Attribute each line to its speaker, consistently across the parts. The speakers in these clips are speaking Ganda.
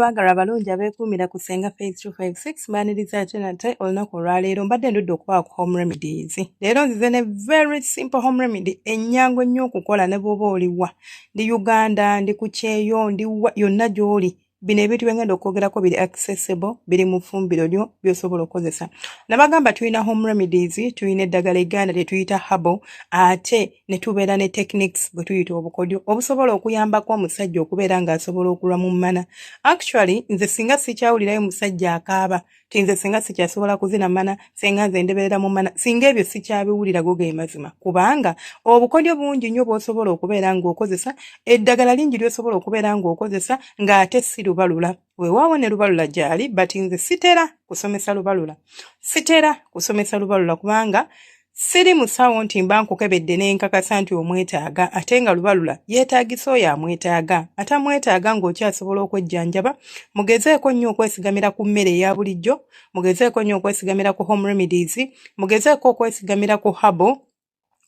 Speaker 1: abaagala abalungi abeekuumira ku Senga Phase 256 mbaaniriza ate nate olunaku olwaleero mbadde ndudde okubaako home remedies. Leero nzize ne very simple home remedy ennyangu ennyo okukola ne bw'oba oliwa. Ndi Uganda, ndi ku Kyeyo, ndi yonna gy'oli. Bino ebintu bye ngenda okwogerako biri accessible, biri mu ffumbiro lyo by'osobola okukozesa. Nabagamba tulina home remedies, tulina eddagala Uganda lye tuyita herbal, ate ne tubeera ne techniques bwe tuyita obukodyo obusobola okuyambako omusajja okubeera ng'asobola okulwa mu mana. Actually, nze singa sikyawulirayo musajja akaaba, tinze singa sikyasobola kuzina mana, singa nze ndeberera mu mana, singa ebyo sikyabiwulira go ge mazima. Kubanga obukodyo bungi nnyo bw'osobola okubeera ng'okozesa, eddagala lingi ly'osobola okubeera ng'okozesa ng'ate si lubalula. Weewaawo ne lubalula gyali, but nze sitera kusomesa lubalula. Sitera kusomesa lubalula kubanga siri musawo nti mba nkukebedde n'enkakasa nti omwetaaga, ate nga lubalula yeetaagisa oyo amwetaaga. Atamwetaaga ng'okyasobola okwejjanjaba, mugezeeko nnyo okwesigamira ku mmere eya bulijjo, mugezeeko nnyo okwesigamira ku home remedies, mugezeeko okwesigamira ku herbal,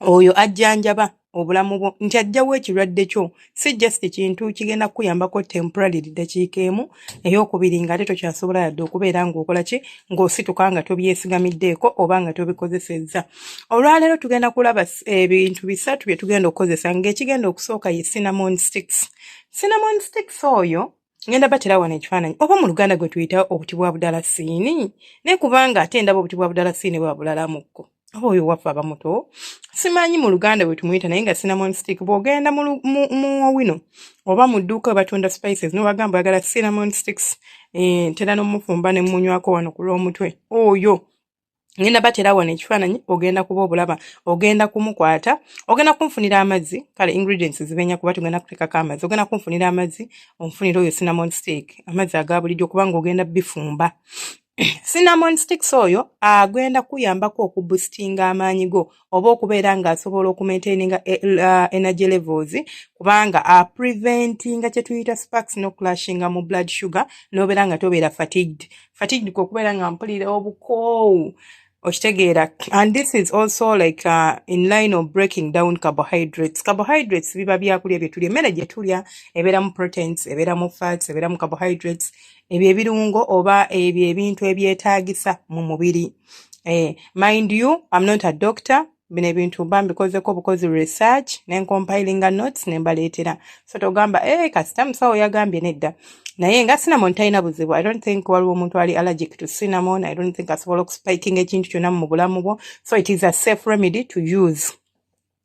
Speaker 1: oyo ajjanjaba obulamu bwo nti ajjawo ekirwadde kyo, si just kintu kigenda kukuyambako temporarily ddakiika emu, ey'okubiri ng'ate tokyasobola yadde okubeera ng'okola ki, ng'osituka nga tobyesigamiddeko oba nga tobikozesezza. Olwaleero tugenda kulaba ebintu bisatu bye tugenda okukozesa, ng'ekigenda okusooka ye cinnamon sticks. Cinnamon sticks oyo ngenda batera wano ekifaananyi oba mu Luganda gwe tuyita obuti bwa budalasiini, naye kubanga ate ndaba obuti bwa budalasiini bwa bulalamukko. Oyo waffe abamuto simanyi mu Luganda bwe tumuyita, naye nga cinnamon stick bw'ogenda mu wino oba mu dduuka batunda spices n'obagamba oyagala cinnamon sticks, ntera n'omufumba ne munywako wano ku lw'omutwe, oyo ngenda batera wano ekifaananyi ogenda kuba obulaba, ogenda kumukwata, ogenda kunfunira amazzi, kale ingredients zibenya kuba tugenda kuteekako amazzi, ogenda kunfunira amazzi, onfunira oyo cinnamon stick, amazzi aga bulijjo kubanga ogenda bifumba. Cinnamon sticks oyo agenda kuyambako okuboostinga amaanyi go oba okubeera ng'asobola okumaintaininga energy levels, kubanga preventinga kye tuyita sparks no clashing mu blood sugar n'obeera nga tobeera fatigued okubeera nga mpulira obukoowu okitegeera. And this is also like in line of breaking down carbohydrates. Carbohydrates biba byakulya bye tulya, emmere gye tulya ebeeramu proteins, ebeeramu fats, ebeeramu carbohydrates, ebyo ebirungo oba ebyo ebintu ebyetaagisa mu mubiri. Mind you, I'm not a doctor. Bino ebintu mba mbikozeko bukozi research n'encompilinga notes ne mbaleetera. So togamba kasita musawo yagambye nedda. Naye nga cinnamon talina buzibu. I don't think waliwo omuntu ali allergic to cinnamon. I don't think asobola okuspikinga ekintu kyonna mu bulamu bwo. So it is a safe remedy to use.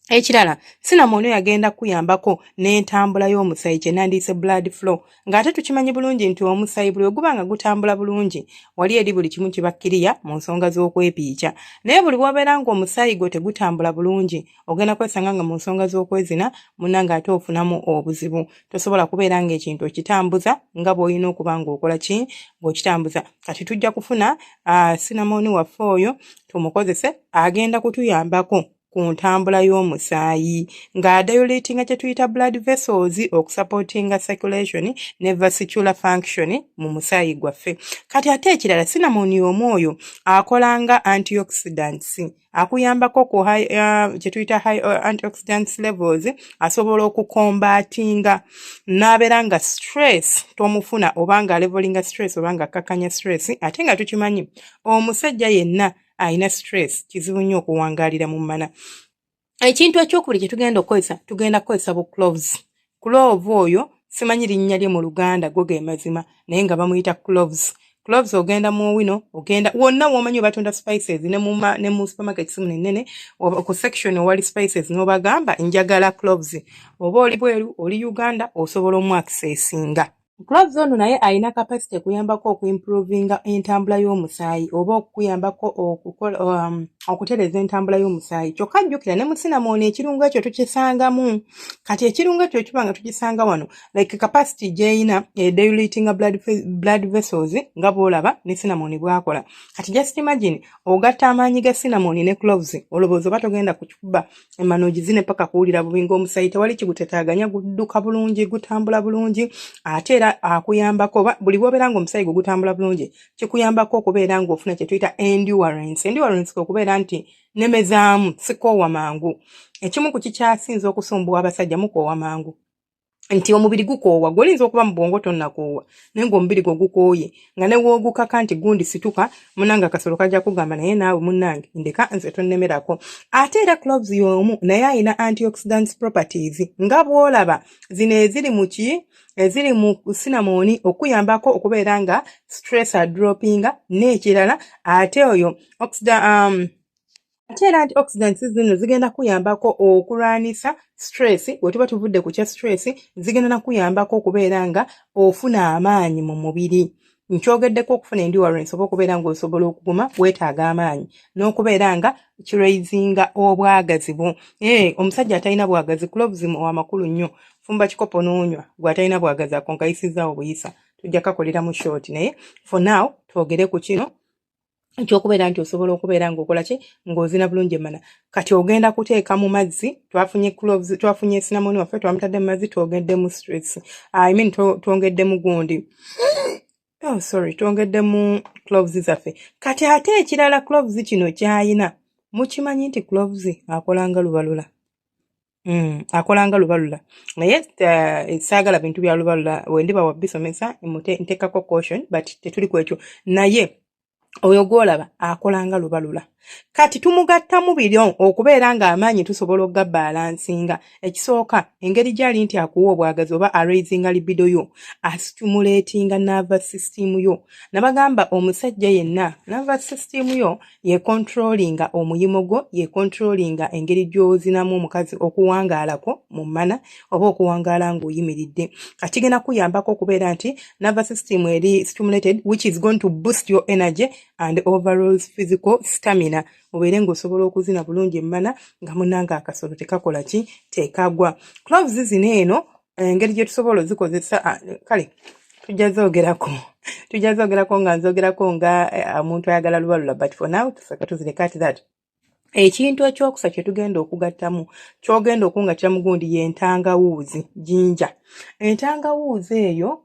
Speaker 1: Ekirala, cinnamon yagenda kuyambako n'entambula y'omusaayi kye nandiise blood flow. Ng'ate tukimanyi bulungi nti omusaayi buli oguba nga gutambula bulungi, wali eri buli kimu kibakkiriya mu nsonga z'okwepiikya. Naye buli bw'obeera ng'omusaayi gwo tegutambula bulungi, ogenda kwesanga nga mu nsonga z'okwezina munna ng'ate ofunamu obuzibu. Tosobola kubeera ng'ekintu okitambuza nga bw'olina okuba ng'okola ki, ng'okitambuza. Kati tujja kufuna cinnamon waffe oyo tumukozese, agenda kutuyambako ku ntambula y'omusaayi ng'adilatinga kye tuyita blood vessels okusupportinga circulation ne vascular function mu musaayi gwaffe. Kati ate ekirala, cinnamon omwoyo akolanga antioxidants, akuyambako ku kye tuyita high antioxidants levels, asobola okukombatinga n'abeera nga stress tomufuna oba nga levelinga stress oba nga akkakanya stress. Ate nga tukimanyi omusajja yenna ayina stress kizibu nnyo okuwangaalira mu mana. Ekintu ekyokubiri kye tugenda kukozesa bu cloves. Clove oyo simanyi linnya lye mu Luganda go ge mazima, naye nga bamuyita cloves. Cloves ogenda mu wino, ogenda wonna womanyi batunda spices ne mu supermarkets munene ku section wali spices n'obagamba njagala cloves. Oba oli bweru oli Uganda osobola omu accessinga. Cloves ono naye ayina capacity kuyambako okuimprovinga entambula y'omusaayi oba okuyambako okutereza entambula y'omusaayi. Kyokka jjukira ne mu cinnamon ekirungo ekyo tukisangamu. Kati ekirungo ekyo kiba nga tukisanga wano like capacity gy'eyina dilatinga blood vessels nga bw'olaba ne cinnamon bw'akola. Kati just imagine ogatta amaanyi ga cinnamon ne cloves, olowooza oba togenda kukikuba emmanoogi zine paka kuwulira bubi ng'omusaayi tewali kigutetaganya gudduka bulungi, gutambula bulungi, ate era akuyambako buli bw'obeera ng'omusaayi gwo gutambula bulungi kikuyambako okubeera ng'ofuna kye tuyita endurance okubeera nti nemezaamu sikoowa mangu. Ekimu ku kikyasinze okusumbuwa abasajja mukoowa mangu. nti omubiri gukoowa golinza okuba mu bwongo tonnakoowa naye ng'omubiri gwo gukooye nga ne woogukaka nti gundi situka munange akasolo kajja kugamba naye naawe munnange ndeka nze tonnemerako. Ate era cloves y'omu naye alina antioxidants properties nga bw'olaba zino eziri mu ki eziri mu cinnamon okuyambako okubeera nga stress adroppinga n'ekirala ate oyo ate era antioxidants zino zigenda kuyambako okulwanisa stress bwe tuba tuvudde ku kya stress zigenda na kuyambako okubeera nga ofuna amaanyi mu mubiri. Nkyogeddeko okufuna endurance oba okubeera ng'osobola okuguma weetaaga amaanyi n'okubeera nga kiraizinga obwagazi bwo. Omusajja atalina bwagazi cloves wa makulu nnyo. Fumba kikopo n'onywa gw'atalina bwagazi akonkayisizaawo buyisa tujja kakolera mu short naye for now twogere ku kino ekyokubeera nti osobola okubeera ng'okola ki ng'ozina bulungi emmana. Kati ogenda kuteeka mu mazzi twafunye cloves twafunye cinnamon waffe twamutadde mu mazzi twogedde mu stress twongedde mu gundi twongedde mu cloves zaffe. Kati ate ekirala cloves kino kyayina mukimanyi nti cloves akola nga lubalula. Akola nga lubalula naye saagala bintu bya lubalula wendiba wabisomesa nteekako caution but tetuli ku ekyo naye oyo gw'olaba akola nga lubalula. Kati tumugattamu biro okubeera ng'amaanyi tusobola okugabbalansinga. Ekisooka engeri gy'ali nti akuwa obwagazi oba araisinga libido yo astimulatinga nervous system yo. Nabagamba omusajja yenna nervous system yo ye controllinga omuyimo gwo ye controllinga engeri gy'ozinamu omukazi okuwangaalako mu mana oba okuwangaala ng'oyimiridde. Kati gena kuyambako okubeera nti nervous system eri stimulated which is going to boost your energy and overall physical stamina. Obeere ng'osobola okuzina bulungi emmana nga munnanga akasolo tekakola ki tekagwa. Cloves zino eno engeri gye tusobola ozikozesa kale tujja zoogerako nga nzoogerako nga omuntu ayagala lubalula but for now tusaka tuzireka ati that. Ekintu ekyokusa kye tugenda okugattamu kyogenda okungattira mu gundi y'entangawuuzi jinja. Entangawuuzi eyo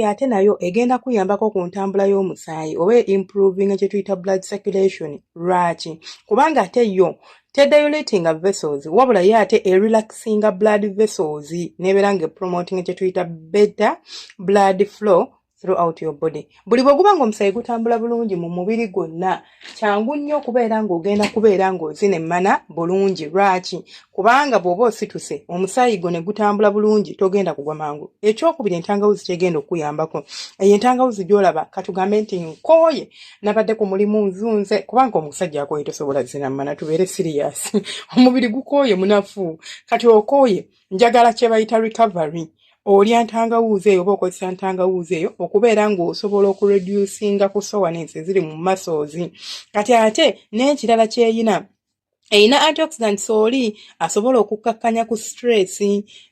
Speaker 1: ate nayo egenda kuyambako ku ntambula y'omusaayi oba improving kye tuyita blood circulation. Lwaki? Kubanga ate yo tedilatinga vessels wabula ye ate relaxinga blood vessels nebeera nga promoting kye tuyita better blood flow throughout your body. Buli bwe guba ng'omusaayi gutambula bulungi mu mubiri gwonna kyangu nnyo okubeera ng'ogenda kubeera ng'ozina emmana bulungi. Lwaki? Kubanga bw'oba osituse omusaayi gwo ne gutambula bulungi togenda kugwa mangu. Ekyokubiri entangawuzi kyegenda okuyambako. Eyo entangawuzi gy'olaba katugambe nti nkooye nabadde ku mulimu nzunze kubanga omusajja akooye tosobola zina mmana tubeere serious. Omubiri gukooye munafu kati okooye njagala kye bayita recovery. Olya ntangawuuzi eyo oba okozesa ntangawuuzi eyo okubeera ng'osobola okureducinga ku soreness eziri mu muscles. Kati ate n'ekirala kyeyina eyina antioxidants oli asobola okukkakkanya ku stress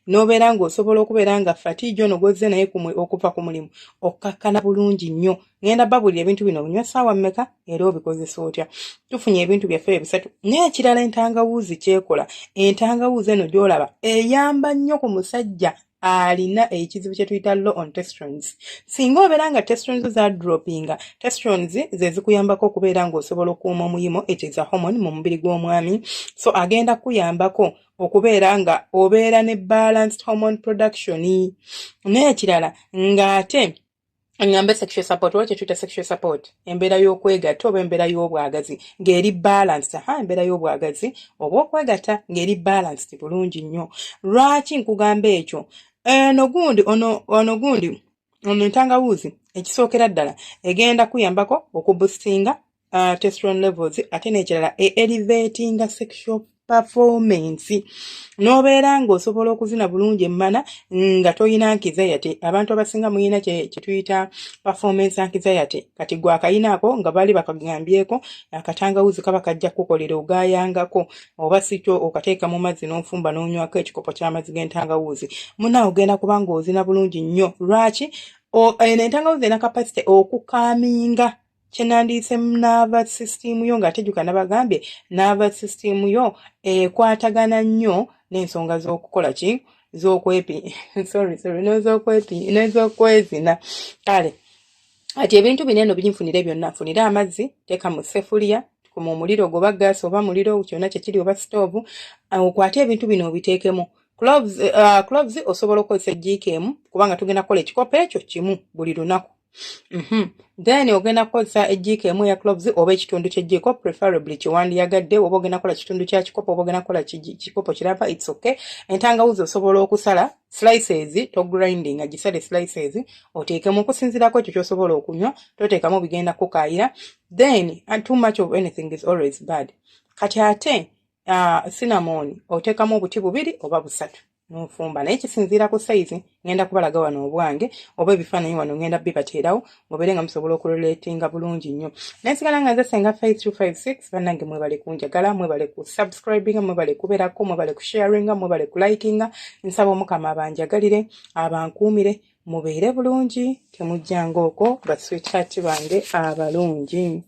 Speaker 1: n'obeera ng'osobola okubeera nga fatigue ono gw'ozze naye okuva ku mulimu okkakkana bulungi nnyo. Ngenda babulira ebintu bino bunywa ssaawa mmeka era obikozesa otya. Tufunye ebintu byaffe ebisatu. N'ekirala entangawuuzi kyekola entangawuuzi eno gy'olaba eyamba nnyo ku musajja alina ekizibu kye tuyita low on testosterone. Singa obeera nga testosterone za droppinga, testosterone ze zikuyambako okubeera ng'osobola okuuma omuyimo, it is a hormone mu mubiri gw'omwami, so agenda kuyambako okubeera nga obeera ne balanced hormone production. N'ekirala ng'ate ngambe sexual support oba kyetuyita sexual support embeera y'okwegatta oba embeera y'obwagazi ng'eri balanced. Embeera y'obwagazi oba okwegatta ng'eri balanced bulungi nnyo. Lwaki nkugamba ekyo? Ono entangawuuzi ekisookera ddala egenda kuyambako okuboostinga testosterone levels ate n'ekirala elevatinga sexual performance. N'obeera ng'osobola okuzina bulungi emmana nga toyina anxiety. Abantu abasinga muyina kye tuyita performance anxiety. Kati gwe akayinaako nga baali bakagambyeko akatangawuzi kaba kajja kukolera ogaayangako oba sikyo okateeka mu mazzi n'onfumba n'onywako ekikopo ky'amazzi g'entangawuzi. Munaawe ogenda kuba ng'ozina bulungi nnyo. Lwaki? Entangawuzi erina kapasite okukaaminga kyenandiise nervous system yo nga tejuka nabagambye nervous system yo ekwatagana nnyo n'ensonga z'okukola ki n'ez'okwezina. Kale ati ebintu bineno binfunire byonna funira amazzi teeka mu sefuliya mu muliro goba gas oba muliro kyonna kye kiri oba stove okwate ebintu bino obiteekemu Cloves osobola okukozesa eggiika emu kubanga tugenda kukola ekikopo ekyo kimu buli lunaku. Then ogenda kukozesa eggiika emu ya cloves oba ekitundu ky'eggiiko preferably kiwandiyagadde, oba ogenda kukola kitundu kya kikopo oba ogenda kukola kikopo kirapa, it's okay. Entangawuzi osobola okusala slices, to grinding gisale slices oteekemu okusinziirako ekyo ky'osobola okunywa, toteekamu bigenda kukaayira. Then too much of anything is always bad. Kati ate cinnamon oteekamu obuti 2 oba 3 n'ofumba, naye kisinziira ku size. Ngenda kubalaga wano obwange oba ebifaananyi wano ngenda bibateerawo mubeere nga musobola okurelatinga bulungi nnyo. Nensigala nga nze Senga Faith 256, bannange mwebale kunjagala, mwebale ku subscribinga, mwebale kubeerako, mwebale ku sharinga, mwebale ku likinga. Nsaba Omukama abanjagalire, abankuumire, mubeere bulungi, temujjanga okwo ba sweetheart bange abalungi.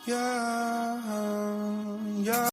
Speaker 1: Yeah.